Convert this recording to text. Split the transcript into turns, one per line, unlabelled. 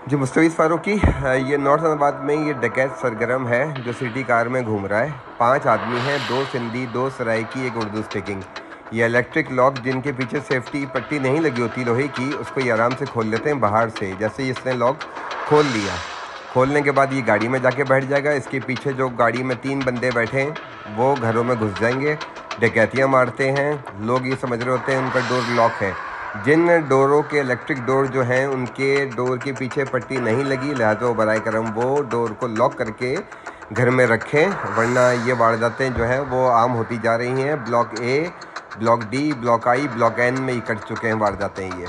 जी मुस्तफ़ीज़ फ़ारूकी, ये नॉर्थ इस्लामाबाद में ये डकैत सरगर्म है जो सिटी कार में घूम रहा है। 5 आदमी हैं, 2 सिंधी, 2 सराइकी, एक उर्दू स्पीकिंग। ये इलेक्ट्रिक लॉक जिनके पीछे सेफ्टी पट्टी नहीं लगी होती लोहे की, उसको ये आराम से खोल लेते हैं बाहर से। जैसे ही इसने लॉक खोल लिया, खोलने के बाद ये गाड़ी में जाके बैठ जाएगा। इसके पीछे जो गाड़ी में 3 बंदे बैठे हैं वो घरों में घुस जाएंगे, डकैतियाँ मारते हैं। लोग ये समझ रहे होते हैं उनका डोर लॉक है। जिन डोरों के इलेक्ट्रिक डोर जो हैं उनके डोर के पीछे पट्टी नहीं लगी, लिहाजा वो बराए करम वो डोर को लॉक करके घर में रखें, वरना ये वारदातें जो हैं वो आम होती जा रही हैं। Block A, block D, block I, block N में ही कट चुके हैं वारदातें ये।